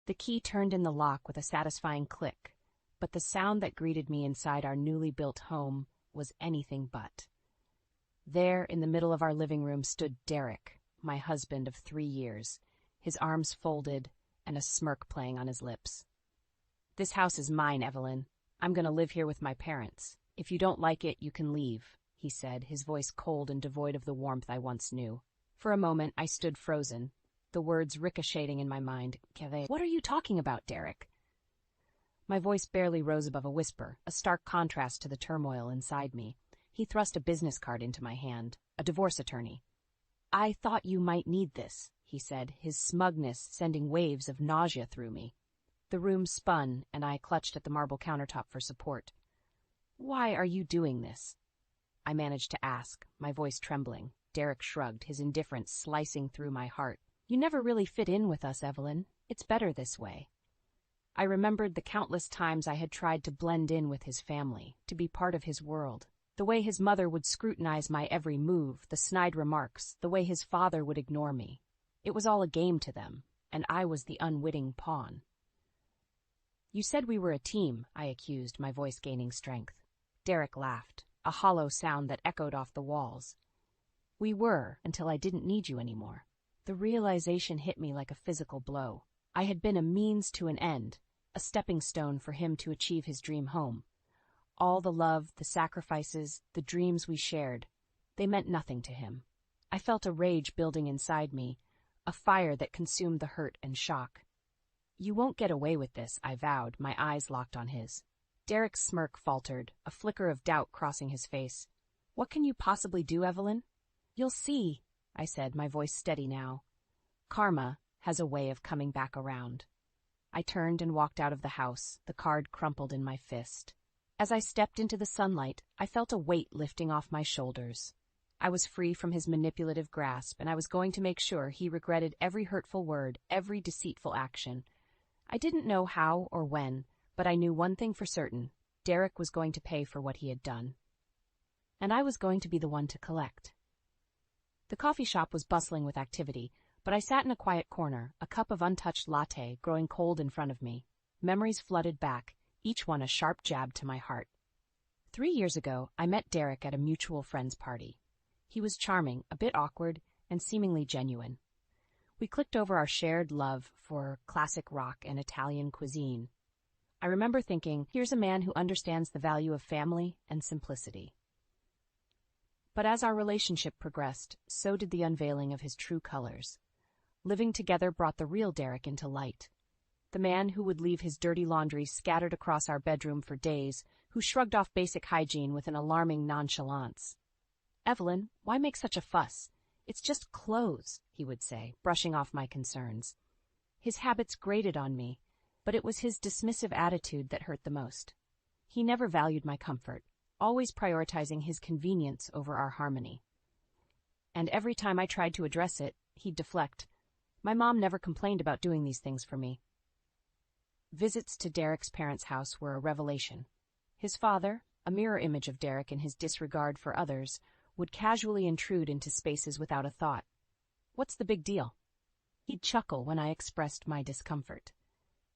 The key turned in the lock with a satisfying click, but the sound that greeted me inside our newly built home was anything but. There, in the middle of our living room, stood Derek, my husband of 3 years, his arms folded and a smirk playing on his lips. "This house is mine, Evelyn. I'm going to live here with my parents. If you don't like it, you can leave," he said, his voice cold and devoid of the warmth I once knew. For a moment, I stood frozen, the words ricocheting in my mind. "What are you talking about, Derek?" My voice barely rose above a whisper, a stark contrast to the turmoil inside me. He thrust a business card into my hand, a divorce attorney. "I thought you might need this," he said, his smugness sending waves of nausea through me. The room spun, and I clutched at the marble countertop for support. "Why are you doing this?" I managed to ask, my voice trembling. Derek shrugged, his indifference slicing through my heart. "You never really fit in with us, Evelyn. It's better this way." I remembered the countless times I had tried to blend in with his family, to be part of his world. The way his mother would scrutinize my every move, the snide remarks, the way his father would ignore me. It was all a game to them, and I was the unwitting pawn. "You said we were a team," I accused, my voice gaining strength. Derek laughed, a hollow sound that echoed off the walls. "We were, until I didn't need you anymore." The realization hit me like a physical blow. I had been a means to an end, a stepping stone for him to achieve his dream home. All the love, the sacrifices, the dreams we shared, they meant nothing to him. I felt a rage building inside me, a fire that consumed the hurt and shock. "You won't get away with this," I vowed, my eyes locked on his. Derek's smirk faltered, a flicker of doubt crossing his face. "What can you possibly do, Evelyn?" "You'll see," I said, my voice steady now. "Karma has a way of coming back around." I turned and walked out of the house, the card crumpled in my fist. As I stepped into the sunlight, I felt a weight lifting off my shoulders. I was free from his manipulative grasp, and I was going to make sure he regretted every hurtful word, every deceitful action. I didn't know how or when, but I knew one thing for certain: Derek was going to pay for what he had done. And I was going to be the one to collect. The coffee shop was bustling with activity, but I sat in a quiet corner, a cup of untouched latte growing cold in front of me. Memories flooded back, each one a sharp jab to my heart. 3 years ago, I met Derek at a mutual friend's party. He was charming, a bit awkward, and seemingly genuine. We clicked over our shared love for classic rock and Italian cuisine. I remember thinking, here's a man who understands the value of family and simplicity. But as our relationship progressed, so did the unveiling of his true colors. Living together brought the real Derek into light. The man who would leave his dirty laundry scattered across our bedroom for days, who shrugged off basic hygiene with an alarming nonchalance. "Evelyn, why make such a fuss? It's just clothes," he would say, brushing off my concerns. His habits grated on me, but it was his dismissive attitude that hurt the most. He never valued my comfort, always prioritizing his convenience over our harmony. And every time I tried to address it, he'd deflect. My mom never complained about doing these things for me. Visits to Derek's parents' house were a revelation. His father, a mirror image of Derek in his disregard for others, would casually intrude into spaces without a thought. "What's the big deal?" He'd chuckle when I expressed my discomfort.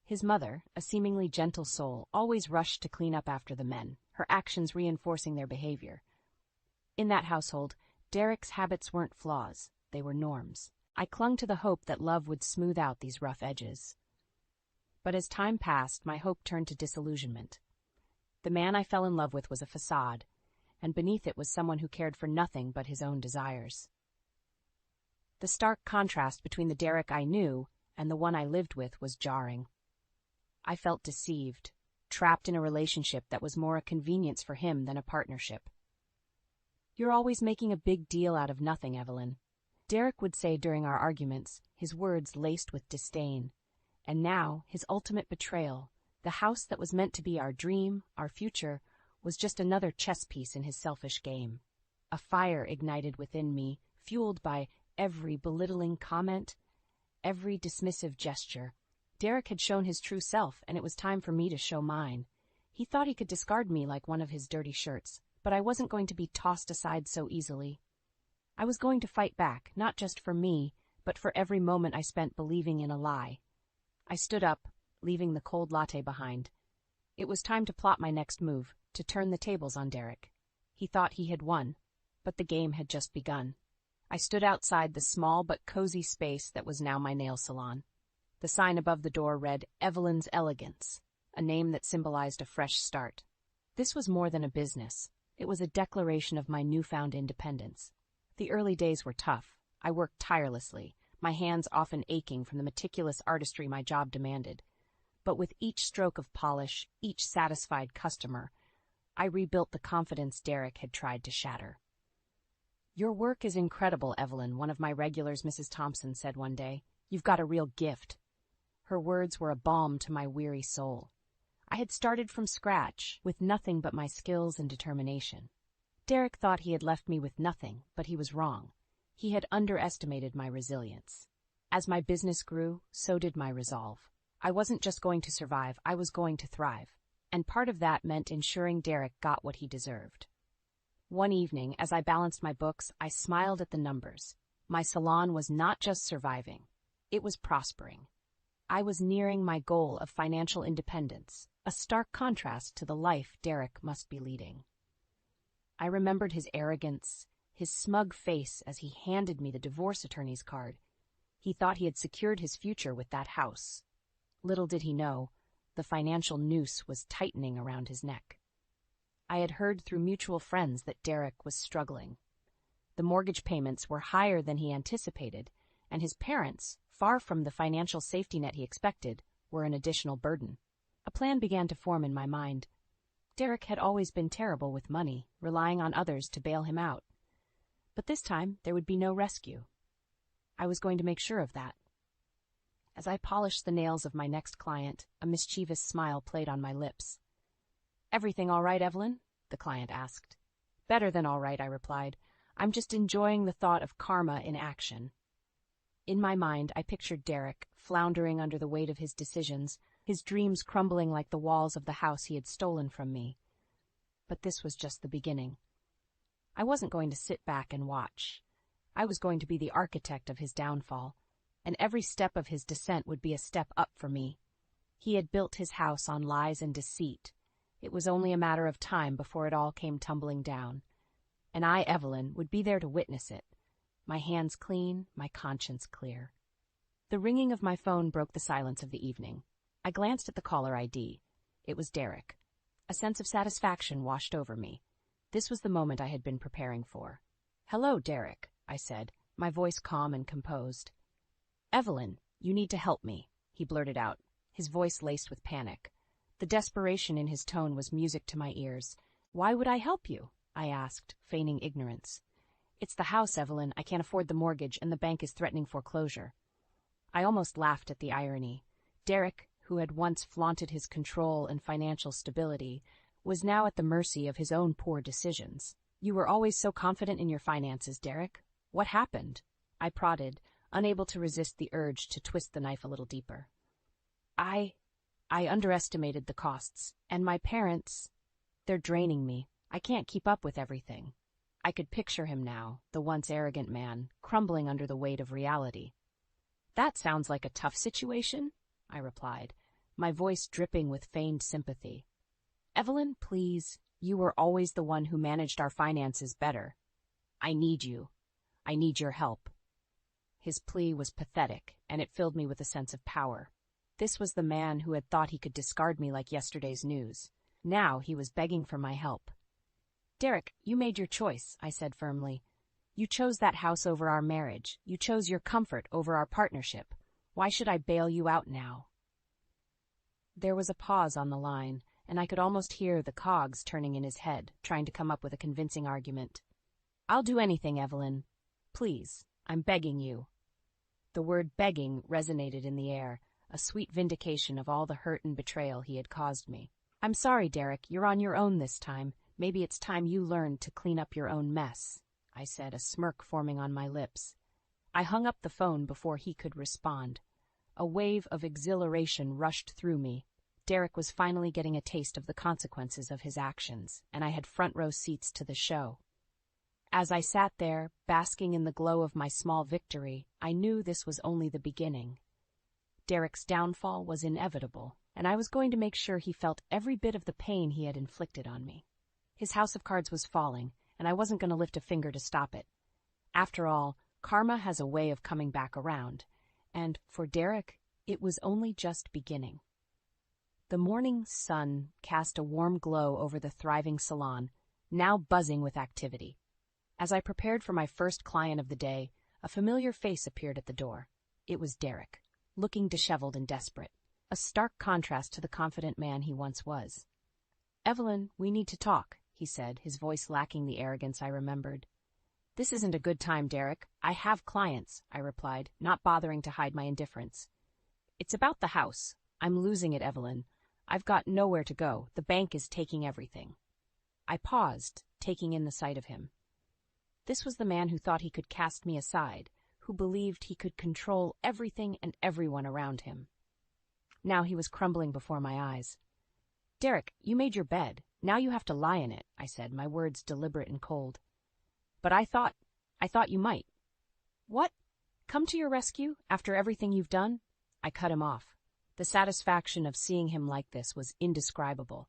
His mother, a seemingly gentle soul, always rushed to clean up after the men, her actions reinforcing their behavior. In that household, Derek's habits weren't flaws, they were norms. I clung to the hope that love would smooth out these rough edges. But as time passed, my hope turned to disillusionment. The man I fell in love with was a facade, and beneath it was someone who cared for nothing but his own desires. The stark contrast between the Derek I knew and the one I lived with was jarring. I felt deceived, trapped in a relationship that was more a convenience for him than a partnership. "You're always making a big deal out of nothing, Evelyn," Derek would say during our arguments, his words laced with disdain. And now, his ultimate betrayal, the house that was meant to be our dream, our future, was just another chess piece in his selfish game. A fire ignited within me, fueled by every belittling comment, every dismissive gesture. Derek had shown his true self, and it was time for me to show mine. He thought he could discard me like one of his dirty shirts, but I wasn't going to be tossed aside so easily. I was going to fight back, not just for me, but for every moment I spent believing in a lie. I stood up, leaving the cold latte behind. It was time to plot my next move, to turn the tables on Derek. He thought he had won, but the game had just begun. I stood outside the small but cozy space that was now my nail salon. The sign above the door read Evelyn's Elegance, a name that symbolized a fresh start. This was more than a business. It was a declaration of my newfound independence. The early days were tough. I worked tirelessly, my hands often aching from the meticulous artistry my job demanded. But with each stroke of polish, each satisfied customer, I rebuilt the confidence Derek had tried to shatter. "Your work is incredible, Evelyn," one of my regulars, Mrs. Thompson, said one day. "You've got a real gift." Her words were a balm to my weary soul. I had started from scratch, with nothing but my skills and determination. Derek thought he had left me with nothing, but he was wrong. He had underestimated my resilience. As my business grew, so did my resolve. I wasn't just going to survive, I was going to thrive. And part of that meant ensuring Derek got what he deserved. One evening, as I balanced my books, I smiled at the numbers. My salon was not just surviving, it was prospering. I was nearing my goal of financial independence, a stark contrast to the life Derek must be leading. I remembered his arrogance, his smug face as he handed me the divorce attorney's card. He thought he had secured his future with that house. Little did he know, the financial noose was tightening around his neck. I had heard through mutual friends that Derek was struggling. The mortgage payments were higher than he anticipated, and his parents, far from the financial safety net he expected, were an additional burden. A plan began to form in my mind. Derek had always been terrible with money, relying on others to bail him out. But this time, there would be no rescue. I was going to make sure of that. As I polished the nails of my next client, a mischievous smile played on my lips. "Everything all right, Evelyn?" the client asked. "Better than all right," I replied. "I'm just enjoying the thought of karma in action." In my mind, I pictured Derek, floundering under the weight of his decisions, his dreams crumbling like the walls of the house he had stolen from me. But this was just the beginning. I wasn't going to sit back and watch. I was going to be the architect of his downfall, and every step of his descent would be a step up for me. He had built his house on lies and deceit. It was only a matter of time before it all came tumbling down. And I, Evelyn, would be there to witness it. My hands clean, my conscience clear. The ringing of my phone broke the silence of the evening. I glanced at the caller ID. It was Derek. A sense of satisfaction washed over me. This was the moment I had been preparing for. "Hello, Derek," I said, my voice calm and composed. "Evelyn, you need to help me," he blurted out, his voice laced with panic. The desperation in his tone was music to my ears. "Why would I help you?" I asked, feigning ignorance. "It's the house, Evelyn. I can't afford the mortgage, and the bank is threatening foreclosure." I almost laughed at the irony. Derek, who had once flaunted his control and financial stability, was now at the mercy of his own poor decisions. "You were always so confident in your finances, Derek. What happened?" I prodded, unable to resist the urge to twist the knife a little deeper. I underestimated the costs, and my parents, they're draining me. I can't keep up with everything." I could picture him now, the once arrogant man, crumbling under the weight of reality. "That sounds like a tough situation," I replied, my voice dripping with feigned sympathy. "Evelyn, please, you were always the one who managed our finances better. I need you. I need your help." His plea was pathetic, and it filled me with a sense of power. This was the man who had thought he could discard me like yesterday's news. Now he was begging for my help. "Derek, you made your choice," I said firmly. "You chose that house over our marriage. You chose your comfort over our partnership. Why should I bail you out now?" There was a pause on the line, and I could almost hear the cogs turning in his head, trying to come up with a convincing argument. "I'll do anything, Evelyn. Please, I'm begging you." The word begging resonated in the air, a sweet vindication of all the hurt and betrayal he had caused me. "I'm sorry, Derek, you're on your own this time. Maybe it's time you learned to clean up your own mess," I said, a smirk forming on my lips. I hung up the phone before he could respond. A wave of exhilaration rushed through me. Derek was finally getting a taste of the consequences of his actions, and I had front-row seats to the show. As I sat there, basking in the glow of my small victory, I knew this was only the beginning. Derek's downfall was inevitable, and I was going to make sure he felt every bit of the pain he had inflicted on me. His house of cards was falling, and I wasn't going to lift a finger to stop it. After all, karma has a way of coming back around, and for Derek, it was only just beginning. The morning sun cast a warm glow over the thriving salon, now buzzing with activity. As I prepared for my first client of the day, a familiar face appeared at the door. It was Derek, looking disheveled and desperate, a stark contrast to the confident man he once was. "Evelyn, we need to talk," he said, his voice lacking the arrogance I remembered. "This isn't a good time, Derek. I have clients," I replied, not bothering to hide my indifference. "It's about the house. I'm losing it, Evelyn. I've got nowhere to go. The bank is taking everything." I paused, taking in the sight of him. This was the man who thought he could cast me aside, who believed he could control everything and everyone around him. Now he was crumbling before my eyes. "Derek, you made your bed. Now you have to lie in it," I said, my words deliberate and cold. "But I thought you might." "What? Come to your rescue after everything you've done?" I cut him off. The satisfaction of seeing him like this was indescribable.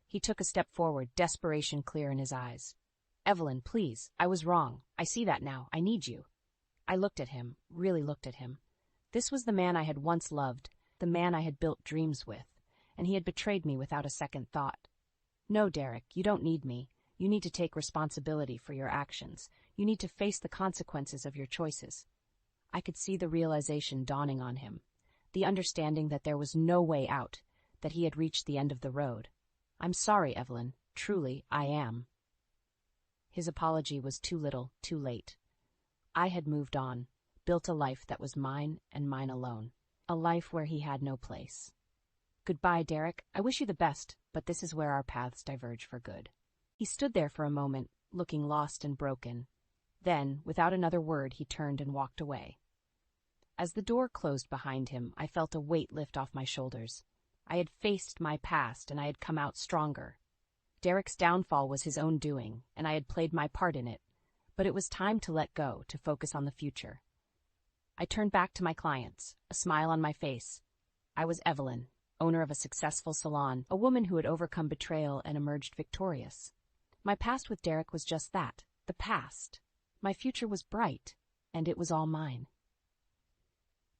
He took a step forward, desperation clear in his eyes. "Evelyn, please, I was wrong. I see that now. I need you." I looked at him, really looked at him. This was the man I had once loved, the man I had built dreams with, and he had betrayed me without a second thought. "No, Derek, you don't need me. You need to take responsibility for your actions. You need to face the consequences of your choices." I could see the realization dawning on him, the understanding that there was no way out, that he had reached the end of the road. "I'm sorry, Evelyn. Truly, I am." His apology was too little, too late. I had moved on, built a life that was mine and mine alone, a life where he had no place. "Goodbye, Derek. I wish you the best, but this is where our paths diverge for good." He stood there for a moment, looking lost and broken. Then, without another word, he turned and walked away. As the door closed behind him, I felt a weight lift off my shoulders. I had faced my past, and I had come out stronger. Derek's downfall was his own doing, and I had played my part in it, but it was time to let go, to focus on the future. I turned back to my clients, a smile on my face. I was Evelyn, owner of a successful salon, a woman who had overcome betrayal and emerged victorious. My past with Derek was just that, the past. My future was bright, and it was all mine.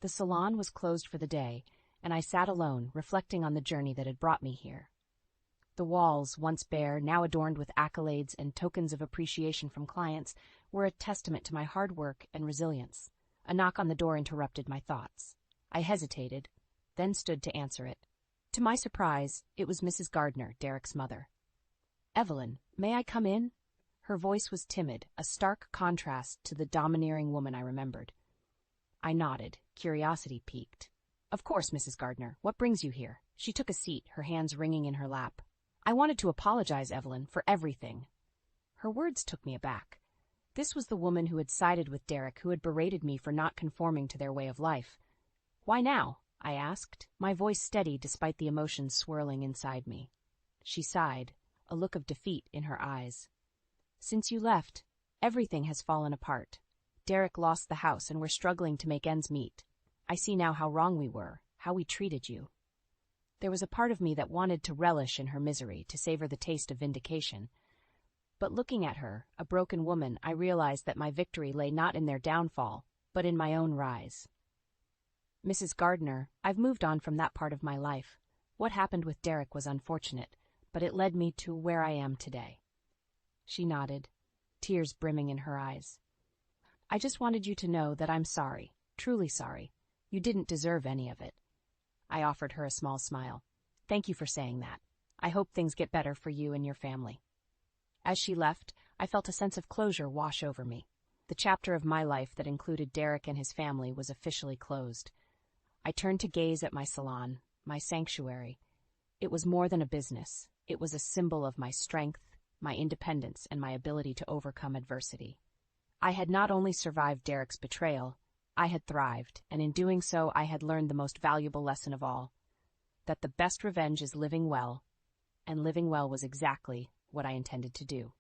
The salon was closed for the day, and I sat alone, reflecting on the journey that had brought me here. The walls, once bare, now adorned with accolades and tokens of appreciation from clients, were a testament to my hard work and resilience. A knock on the door interrupted my thoughts. I hesitated, then stood to answer it. To my surprise, it was Mrs. Gardner, Derek's mother. "Evelyn, may I come in?" Her voice was timid, a stark contrast to the domineering woman I remembered. I nodded, curiosity piqued. "Of course, Mrs. Gardner. What brings you here?" She took a seat, her hands wringing in her lap. "I wanted to apologize, Evelyn, for everything." Her words took me aback. This was the woman who had sided with Derek, who had berated me for not conforming to their way of life. "Why now?" I asked, my voice steady despite the emotions swirling inside me. She sighed, a look of defeat in her eyes. "Since you left, everything has fallen apart. Derek lost the house, and we're struggling to make ends meet. I see now how wrong we were, how we treated you." There was a part of me that wanted to relish in her misery, to savor the taste of vindication. But looking at her, a broken woman, I realized that my victory lay not in their downfall, but in my own rise. "Mrs. Gardner, I've moved on from that part of my life. What happened with Derek was unfortunate, but it led me to where I am today." She nodded, tears brimming in her eyes. "I just wanted you to know that I'm sorry, truly sorry. You didn't deserve any of it." I offered her a small smile. "Thank you for saying that. I hope things get better for you and your family." As she left, I felt a sense of closure wash over me. The chapter of my life that included Derek and his family was officially closed. I turned to gaze at my salon, my sanctuary. It was more than a business. It was a symbol of my strength, my independence, and my ability to overcome adversity. I had not only survived Derek's betrayal, I had thrived, and in doing so I had learned the most valuable lesson of all, that the best revenge is living well, and living well was exactly what I intended to do.